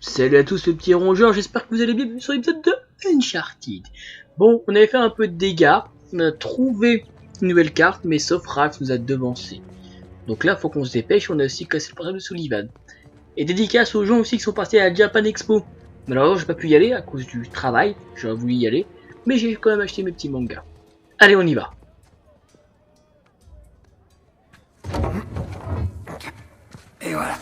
Salut à tous les petits rongeurs, j'espère que vous allez bien sur l'épisode de Uncharted. Bon, on avait fait un peu de dégâts, on a trouvé une nouvelle carte, mais sauf Ralph nous a devancé. Donc là, faut qu'on se dépêche, on a aussi cassé le portable de Sullivan. Et dédicace aux gens aussi qui sont passés à la Japan Expo. Malheureusement, j'ai pas pu y aller à cause du travail, j'aurais voulu y aller, mais j'ai quand même acheté mes petits mangas. Allez, on y va. Et voilà.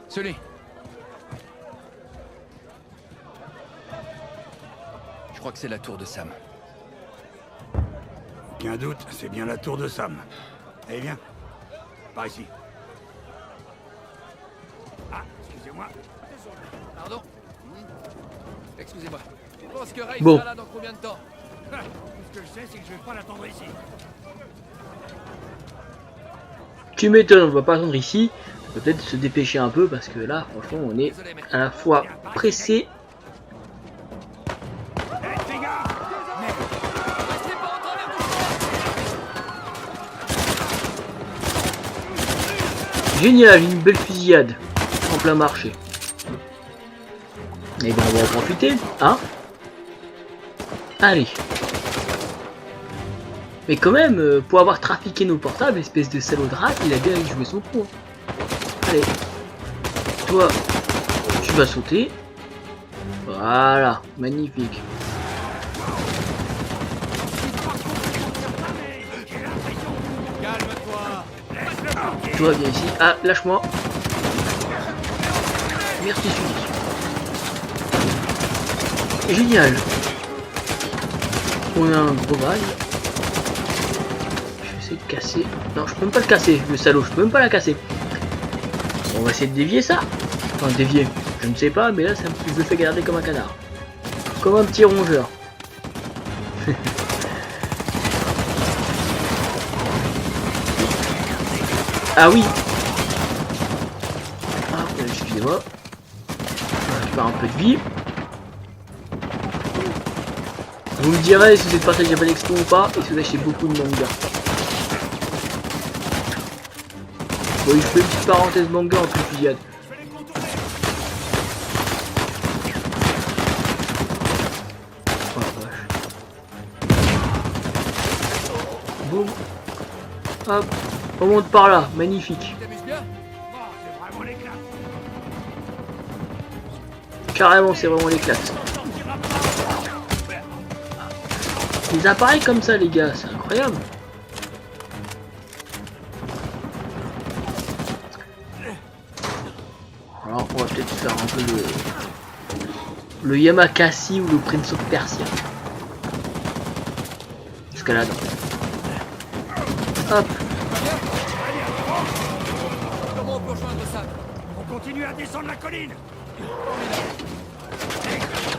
Sully. Je crois que c'est la tour de Sam. Aucun doute, c'est bien la tour de Sam. Allez, viens. Par ici. Ah, excusez-moi. Pardon. Excusez-moi. Tu penses que Ray Bon. sera là dans combien de temps? Tout ce que je sais, c'est que je vais pas l'attendre ici. Tu m'étonnes, on va pas attendre ici. On va peut-être se dépêcher un peu parce que là, franchement, on est à la fois pressé. Hé, fais gaffe! Restez pas en travers du Génial, une belle fusillade en plein marché. Et ben on va en profiter, hein? Allez. Mais quand même, pour avoir trafiqué nos portables, espèce de salaud de rat, il a bien joué son coup. Allez. Toi, tu vas sauter. Voilà, magnifique. Calme-toi. Toi, viens ici. Ah, lâche-moi. Merci, Sully. Génial. On a un gros bail. Je vais essayer de casser. Non, je peux même pas le casser, le salaud. Je peux même pas la casser. On va essayer de dévier ça. Enfin, dévier. Je ne sais pas, mais là, ça je le fais garder comme un canard. Comme un petit rongeur. Ah oui. Ah, excusez-moi. Je perds un peu de vie. Vous me direz si vous êtes passé à Japan Expo ou pas, et si vous achetez beaucoup de mangas. Bon, je fais une petite parenthèse manga entre les fusillades. Oh la vache. Boum. Hop. On monte par là, magnifique. T'amuses bien? Oh, c'est vraiment l'éclat. Carrément, c'est vraiment l'éclate. Des appareils comme ça, les gars, c'est incroyable. Alors, on va peut-être faire un peu le Yamakasi ou le Prince of Persia. Escalade. Hop. Comment on peut rejoindre Sam? On continue à descendre la colline.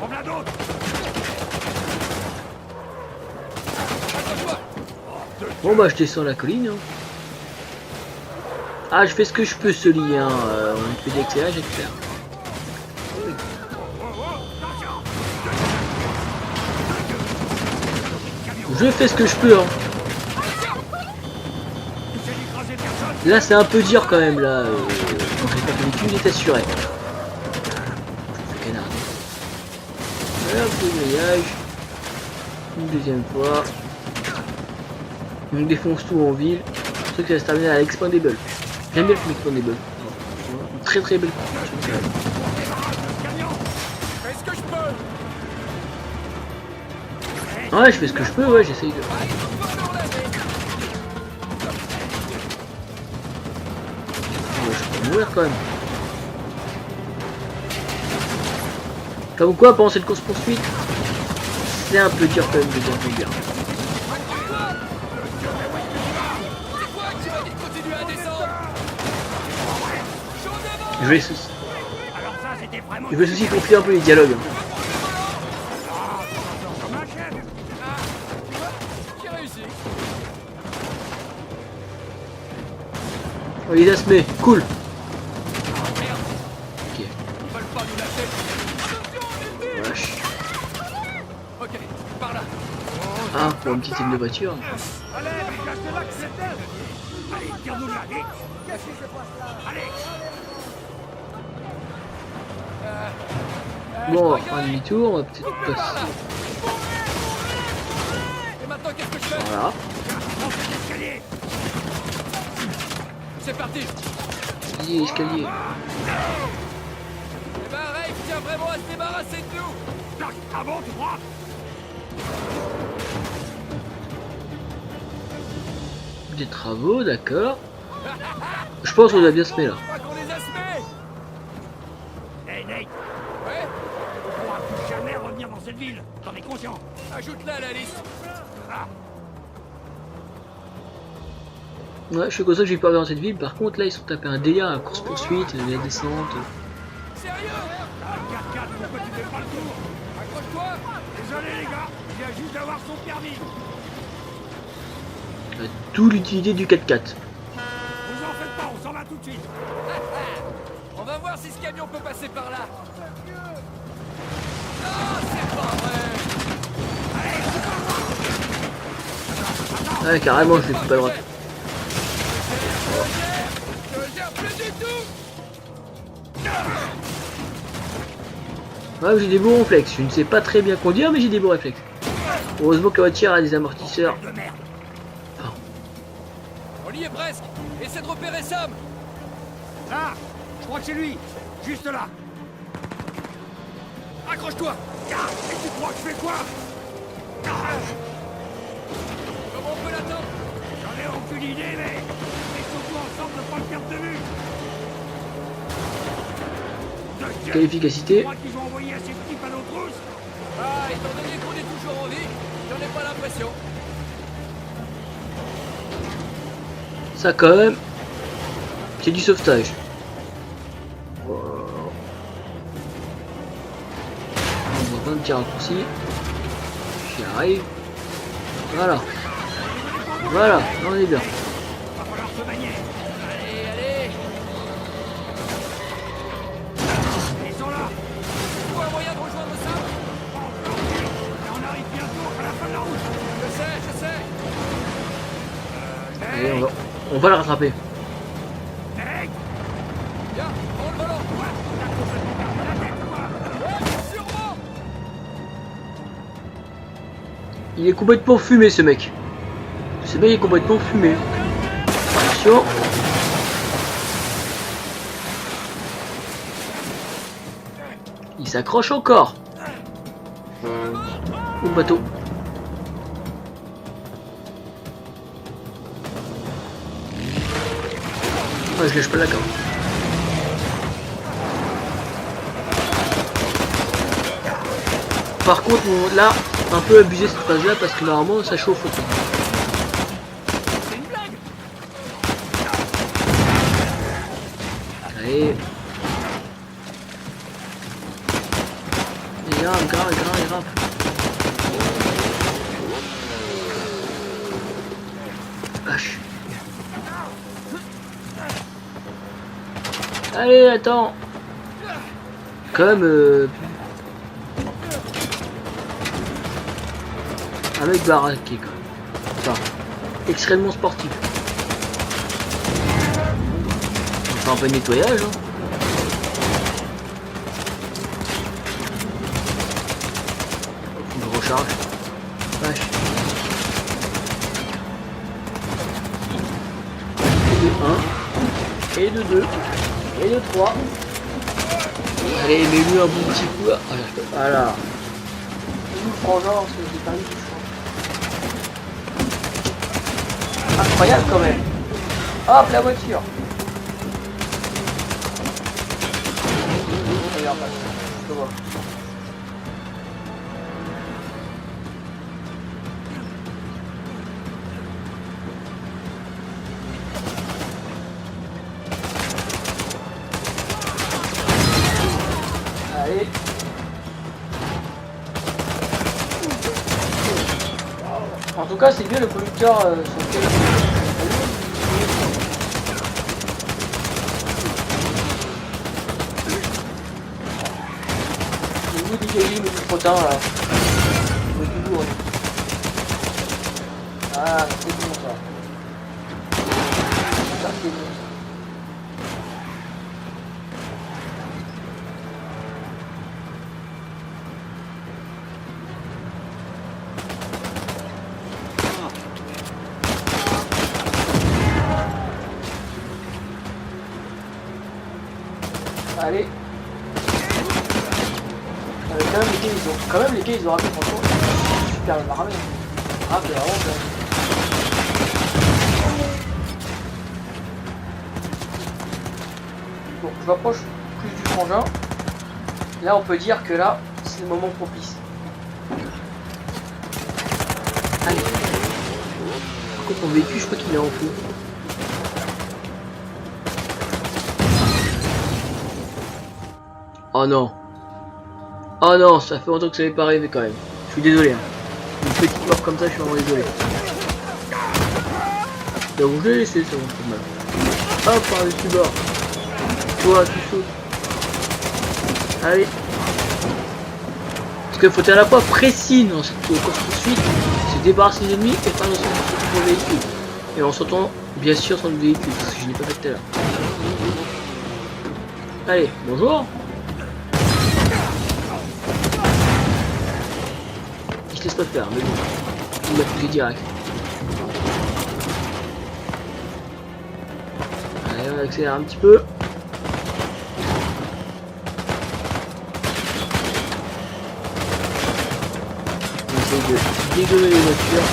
Combien d'autres? Accroche-toi. Bon bah je descends la colline. Hein. Ah je fais ce que je peux ce lit hein. On fait de l'éclairage etc. Je fais ce que je peux hein. Là c'est un peu dur quand même là. Quand j'ai pas fait l'étude, il est assuré. Canard. Voilà, petit grillage. Une deuxième fois. On défonce tout en ville. Je sais que ça va se terminer à l'Expandable. J'aime bien le film Expandable. Une très très belle construction. Fais ce que je peux. Ouais, je fais ce que je peux, ouais, j'essaye de. Ouais, je peux mourir quand même. Comme quoi, pendant cette course poursuite, c'est un peu dur quand même de dire bien. C'est quoi qui m'a dit de continuer à descendre? Je vais Alors ça, c'était vraiment... Je vais aussi confier un peu les dialogues. Comme un chef. J'ai réussi. Oh, il a se met, cool. Ok. Ils veulent pas nous lâcher. Attention, Wesh. ok, par là. Ah, pour une petite team de voiture. Allez, dégage de là, que c'est elle. Allez, tire-nous de là, vite. Allez. Bon, on va faire un demi-tour, on va peut-être Coupez par là. passer. Et maintenant, qu'est-ce que je fais? Voilà. Monte l'escalier. C'est parti. Vas-y, escalier. Eh ben, Rafe tient vraiment à se débarrasser de nous. Tac, avant, droite. Des travaux, d'accord. Je pense qu'on a bien semé là. Je crois qu'on les a semés. Hey, Nate, Ouais. on pourra plus jamais revenir dans cette ville. T'en es conscient? Ajoute-la à la liste. Ah, Ouais, je suis conscient que j'ai peur dans cette ville. Par contre, là, ils sont tapés un délire, la course-poursuite, la descente. Sérieux? 4-4, pourquoi tu fais pas le tour? Accroche-toi. Désolé, les gars, il vient juste d'avoir son permis. D'où l'utilité du 4x4. Vous en faites pas, on s'en va tout de suite. On va voir si ce camion peut passer par là. Ah, c'est pas vrai. Ouais, carrément, je l'ai pas le droit. Je le gère plus du tout. Ouais, j'ai des beaux réflexes. Je ne sais pas très bien conduire, mais j'ai des beaux réflexes. Heureusement que la voiture a des amortisseurs. De merde. On y est presque. Essaie de repérer Sam. Là, je crois que c'est lui. Juste là. Accroche-toi. Ah, et tu crois que je fais quoi? Ah, Comment on peut l'attendre? j'en ai aucune idée, mais surtout ensemble de pas le perdre de vue. Quelle efficacité. Je crois qu'ils ont envoyé assez de types à nos trousses. Ah, étant donné qu'on est toujours en vie, j'en ai pas l'impression. Ça, quand même, c'est du sauvetage. On voit plein de petits raccourcis. J'y arrive. Voilà. Voilà, on est bien. Va falloir se manier. Allez, allez. Ils sont là. Trouve un moyen de rejoindre Sam. Et on arrive bientôt à la fin de la route. Je sais. Allez, on va le rattraper. Hey, Viens, prends le volant. t'as complètement perdu la tête, quoi. Ouais, sûrement. Il est complètement fumé, ce mec. Ce mec est complètement fumé. Attention. Il s'accroche encore. Au bateau. Ah, je lâche pas la corde. Par contre, là, un peu abusé cette phase là parce que normalement ça chauffe aussi. C'est une blague. Allez. Et grave. Vache. Allez, attends. Comme un mec baraqué quoi. Enfin, extrêmement sportif. On fait un peu de nettoyage. Hein. Je recharge. Vache. Et de 1. Et de 2. Et de 3. Allez, mets-lui un bon petit coup là. Voilà. Je vous prends genre parce que j'ai pas eu du choix. Incroyable quand même. Hop, la voiture. Regarde, je vois. Allez. En tout cas, c'est bien le conducteur sur lequel... Au bout du caillou, mais du trottin, là. On est toujours... Ah, c'est bon ça. Ça c'est bon. Allez. Quand même les gars ils ont raté franchement. Super bien ramé. Ah c'est vraiment bien. Bon, je m'approche plus du frangin. Là on peut dire que là c'est le moment propice. Allez. Par contre mon véhicule je crois qu'il est en feu. Oh non. Oh non, ça fait longtemps que ça n'est pas arrivé quand même. Je suis désolé. Hein. Une petite mort comme ça, je suis vraiment désolé. Donc je l'ai laissé, ça va faire mal. Hop, par-dessus bord. Toi, tu sautes. Allez. Parce qu'il faut être à la fois précis dans cette course-poursuite, se débarrasser des ennemis et faire notre véhicule. Et en sautant, bien sûr, sur le véhicule, parce que je n'ai pas fait tout à l'heure. Allez, bonjour. Je laisse pas faire, mais bon, il m'a poussé direct. Allez, on accélère un petit peu. On essaye de dégommer les voitures.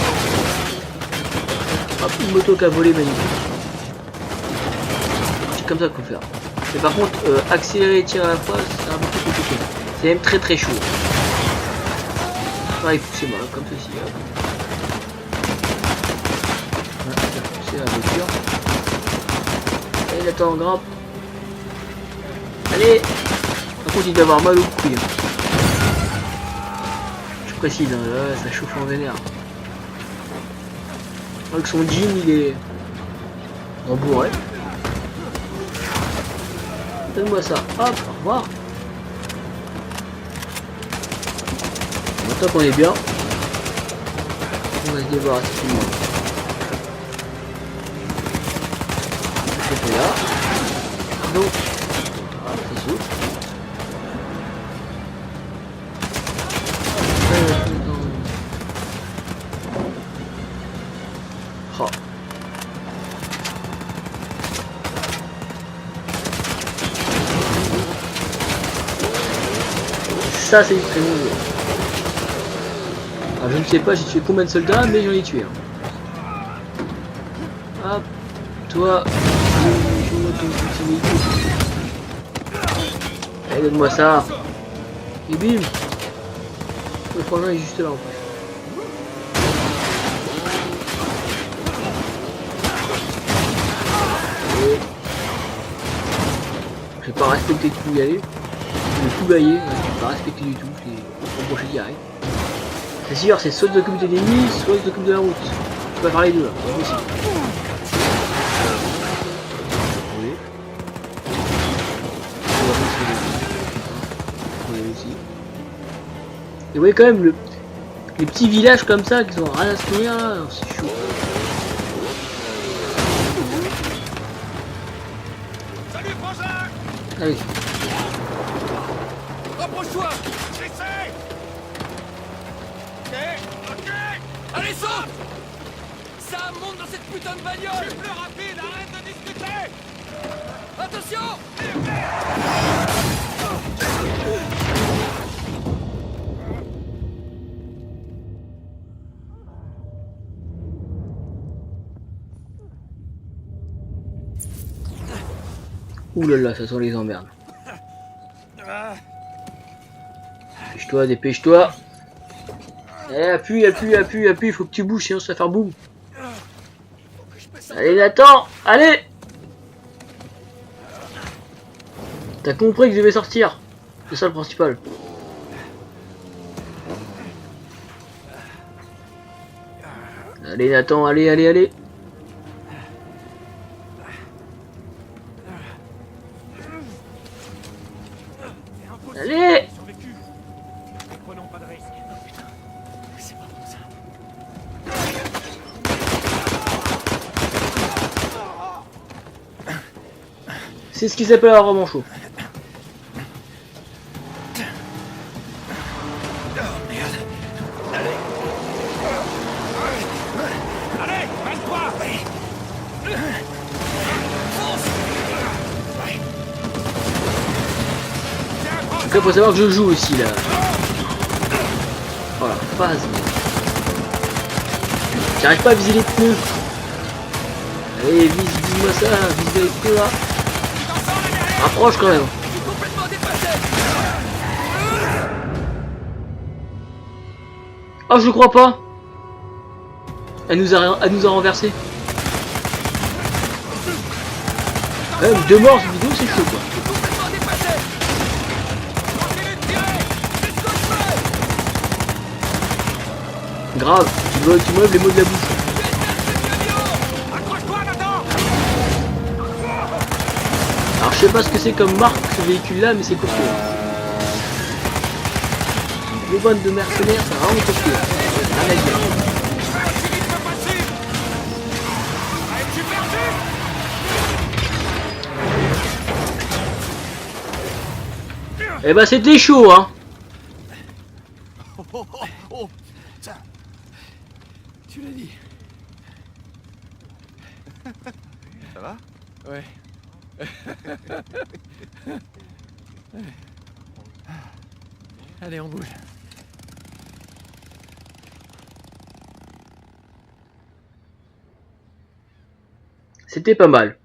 Hop, une moto qui a volé, magnifique. C'est comme ça qu'il faut faire. Mais par contre, accélérer et tirer à la fois, c'est un peu plus compliqué. C'est même très très chaud. Ouais, poussez-moi comme ceci. Voilà, je vais pousser la voiture. Allez, attends, grimpe. Allez. Par contre, il doit avoir mal au couille. Je précise, hein, là, ça chauffe en vénère. Avec son jean, il est rembourré. Donne-moi ça. Hop, au revoir. Maintenant qu'on est bien, on va se débarrasser tout le monde. C'est là. Donc, voilà, c'est sûr. Oh. Ça c'est très bon. Alors, je ne sais pas j'ai tué combien de soldats, mais j'en ai tué. Hein. Hop, toi, allez, donne-moi ça. Et bim. Le frangin est juste là en fait. Et... je vais pas respecter tout y aller. Je vais tout bailler, je vais pas respecter du tout, c'est embauché direct. C'est sûr, c'est soit de s'occuper des ennemis, soit de s'occuper de la route. Je peux pas faire les deux là, c'est possible. Oui. Et vous voyez quand même les petits villages comme ça qui sont rien à se nourrir là, c'est chaud. Salut, frangin! Allez. Rapproche-toi. J'essaie! Ok! Allez, saute. Ça monte dans cette putain de Je bagnole. suis plus rapide, arrête de discuter! Attention. Ouh là là, ça sent les emmerdes. Dépêche-toi, dépêche-toi. Allez, appuie, appuie, appuie, appuie, faut que tu bouges, sinon ça va faire boum. Allez, Nathan, allez. T'as compris que je devais sortir. C'est ça le principal. Allez, Nathan, allez, allez, allez. Allez. Survécu! Ne prenons pas de risque. Putain, c'est pas bon ça. C'est ce qui s'appelle un roman chaud. Allez, balle-toi. Après, faut savoir que je joue aussi là. Voilà, phase. J'arrive pas à viser les pneus. Allez, vise-moi ça, vise les pneus là. Approche quand même. Je suis complètement dépassé. Oh, je crois pas. Elle nous a renversé. Quand même, 2 morts, cette vidéo, c'est chaud quoi. Je suis complètement dépassé. Continuez de tirer. C'est ce que je fais. Grave, tu m'enlèves les mots de la bouche. Accroche-toi, Nathan. Alors je sais pas ce que c'est comme marque ce véhicule là, mais c'est costaud. Les bonnes de mercenaires, c'est vraiment costaud. Rien à dire. Je vais aussi vite que possible. Allez, tu perdu. Eh ben c'était chaud hein. Oh, putain. Tu l'as dit. Ça va? Ouais. Allez, on bouge. C'était pas mal.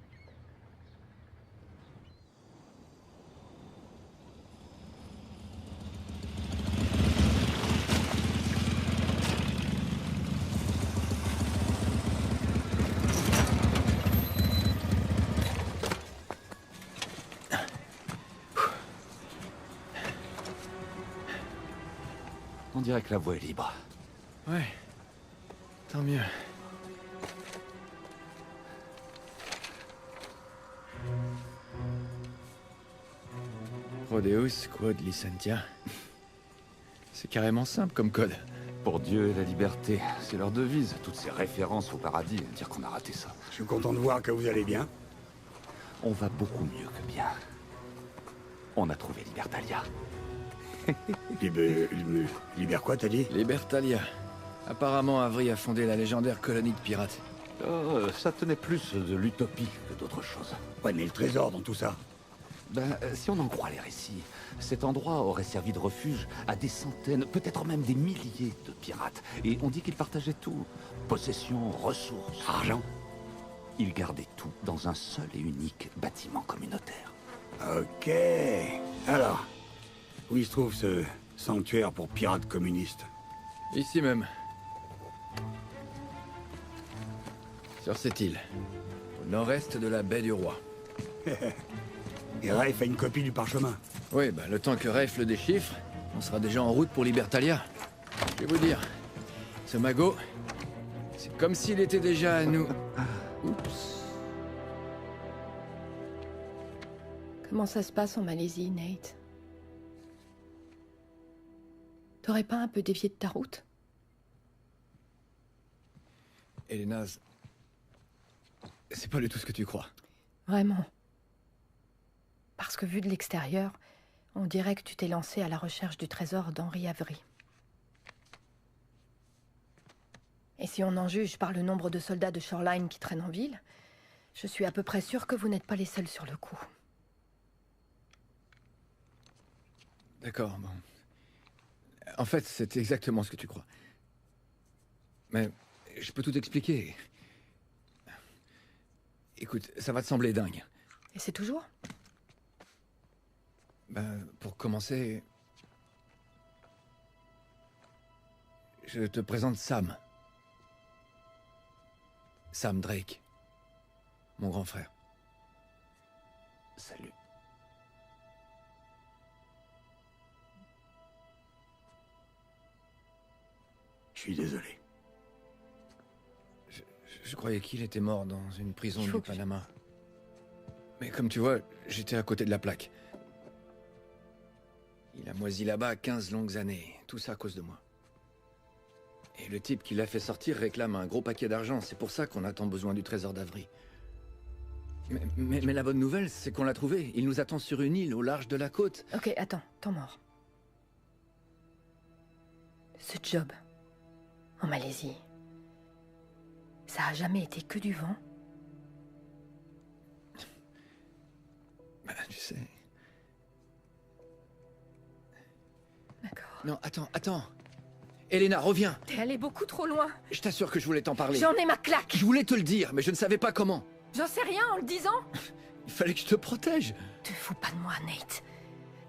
On dirait que la voie est libre. Ouais. Tant mieux. Rodeus quod licentia. C'est carrément simple comme code. Pour Dieu et la liberté, c'est leur devise. Toutes ces références au paradis, dire qu'on a raté ça. Je suis content de voir que vous allez bien. On va beaucoup mieux que bien. On a trouvé Libertalia. Liber quoi, t'as dit? Libertalia. Apparemment, Avery a fondé la légendaire colonie de pirates. Ça tenait plus de l'utopie que d'autre chose. Ouais, mais le trésor dans tout ça. Si on en croit les récits, cet endroit aurait servi de refuge à des centaines, peut-être même des milliers de pirates. Et on dit qu'ils partageaient tout. Possessions, ressources. Argent? Ils gardaient tout dans un seul et unique bâtiment communautaire. Ok. Alors, où il se trouve ce sanctuaire pour pirates communistes? Ici même. Sur cette île. Au nord-est de la baie du Roi. Et Rafe a une copie du parchemin. Oui, bah le temps que Rafe le déchiffre, on sera déjà en route pour Libertalia. Je vais vous dire, ce magot, c'est comme s'il était déjà à nous. Oups. Comment ça se passe en Malaisie, Nate? T'aurais pas un peu dévié de ta route? Elena, c'est pas du tout ce que tu crois. Vraiment. Parce que vu de l'extérieur, on dirait que tu t'es lancé à la recherche du trésor d'Henry Avery. Et si on en juge par le nombre de soldats de Shoreline qui traînent en ville, je suis à peu près sûre que vous n'êtes pas les seuls sur le coup. D'accord, bon. En fait, c'est exactement ce que tu crois. Mais je peux tout expliquer. Écoute, ça va te sembler dingue. Et c'est toujours? Ben, pour commencer... Je te présente Sam. Sam Drake. Mon grand frère. Salut. Je suis désolé. Je croyais qu'il était mort dans une prison Il faut du que Panama. Mais comme tu vois, j'étais à côté de la plaque. Il a moisi là-bas 15 longues années. Tout ça à cause de moi. Et le type qui l'a fait sortir réclame un gros paquet d'argent. C'est pour ça qu'on a tant besoin du trésor d'Avery. Mais la bonne nouvelle, c'est qu'on l'a trouvé. Il nous attend sur une île au large de la côte. Ok, attends, temps mort. Ce job, en Malaisie, ça a jamais été que du vent? Bah, tu sais... D'accord. Non, attends. Elena, reviens. T'es allé beaucoup trop loin. Je t'assure que je voulais t'en parler. J'en ai ma claque. Je voulais te le dire, mais je ne savais pas comment. J'en sais rien en le disant. Il fallait que je te protège. Te fous pas de moi, Nate.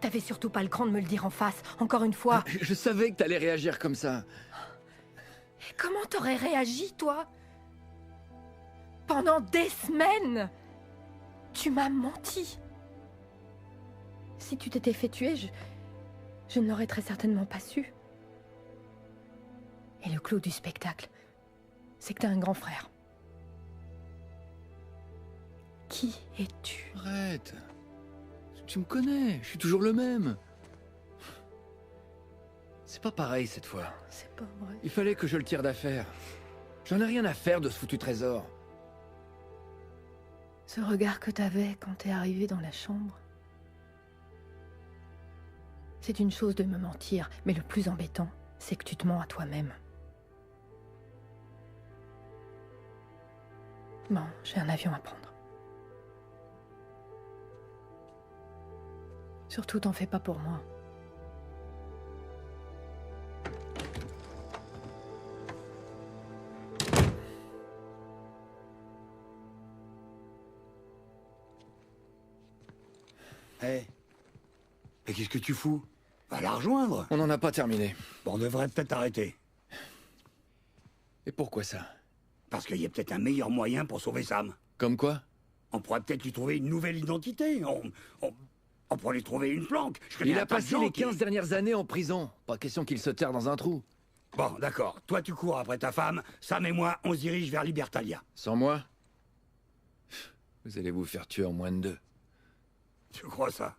T'avais surtout pas le cran de me le dire en face, encore une fois. Je savais que t'allais réagir comme ça. Et comment t'aurais réagi, toi? Pendant des semaines, tu m'as menti. Si tu t'étais fait tuer, je ne l'aurais très certainement pas su. Et le clou du spectacle, c'est que t'as un grand frère. Qui es-tu? Arrête. Tu me connais, je suis toujours le même. C'est pas pareil cette fois. C'est pas vrai. Il fallait que je le tire d'affaire. J'en ai rien à faire de ce foutu trésor. Ce regard que t'avais quand t'es arrivé dans la chambre. C'est une chose de me mentir, mais le plus embêtant, c'est que tu te mens à toi-même. Bon, j'ai un avion à prendre. Surtout, t'en fais pas pour moi. Hé, mais qu'est-ce que tu fous? Va la rejoindre. On n'en a pas terminé. Bon, on devrait peut-être arrêter. Et pourquoi ça? Parce qu'il y a peut-être un meilleur moyen pour sauver Sam. Comme quoi? On pourrait peut-être lui trouver une nouvelle identité. On pourrait lui trouver une planque. Je connais Il un a tas de passé gens les qui- 15 dernières années en prison. Pas question qu'il se terre dans un trou. Bon, d'accord. Toi, tu cours après ta femme. Sam et moi, on se dirige vers Libertalia. Sans moi? Vous allez vous faire tuer en moins de 2. Tu crois ça?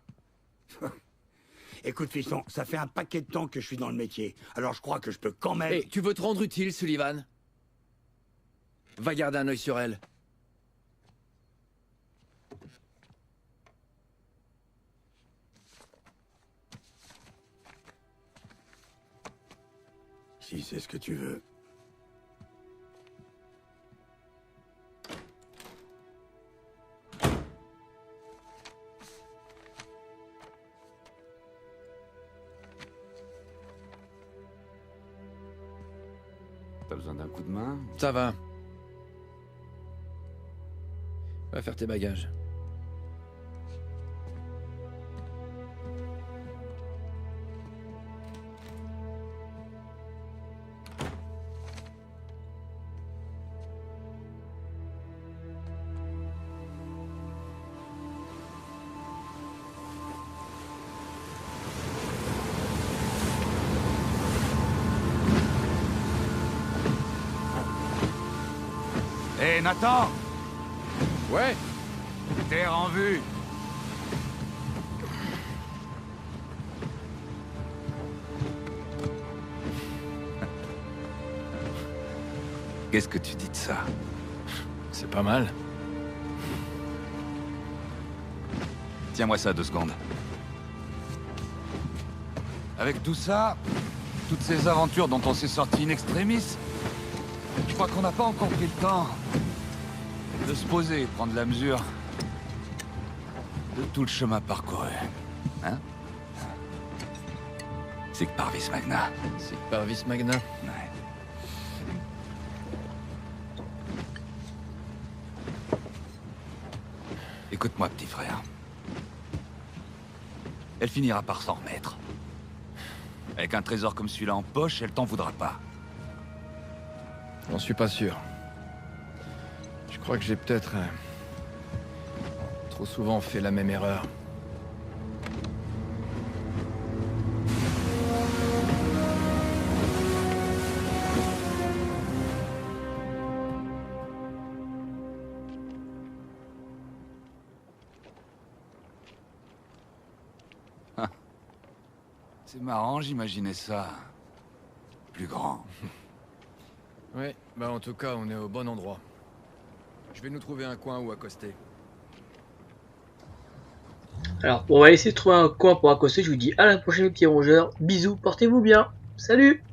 Écoute, fiston, ça fait un paquet de temps que je suis dans le métier. Alors je crois que je peux quand même... Hé, tu veux te rendre utile, Sullivan? Va garder un œil sur elle. Si c'est ce que tu veux. T'as besoin d'un coup de main? Ça va. Va faire tes bagages. Hé, Nathan! Ouais. Terre en vue! Qu'est-ce que tu dis de ça? C'est pas mal. Tiens-moi ça 2 secondes. Avec tout ça, toutes ces aventures dont on s'est sorti in extremis, je crois qu'on n'a pas encore pris le temps de se poser et prendre la mesure de tout le chemin parcouru. Hein? C'est que Parvis Magna. C'est Parvis Magna. Ouais. Écoute-moi, petit frère. Elle finira par s'en remettre. Avec un trésor comme celui-là en poche, elle t'en voudra pas. J'en suis pas sûr. Je crois que j'ai peut-être trop souvent fait la même erreur. C'est marrant, j'imaginais ça. Plus grand. Ouais, bah en tout cas, on est au bon endroit. Je vais nous trouver un coin où accoster. Alors, on va essayer de trouver un coin pour accoster. Je vous dis à la prochaine, les petits rongeurs. Bisous, portez-vous bien. Salut!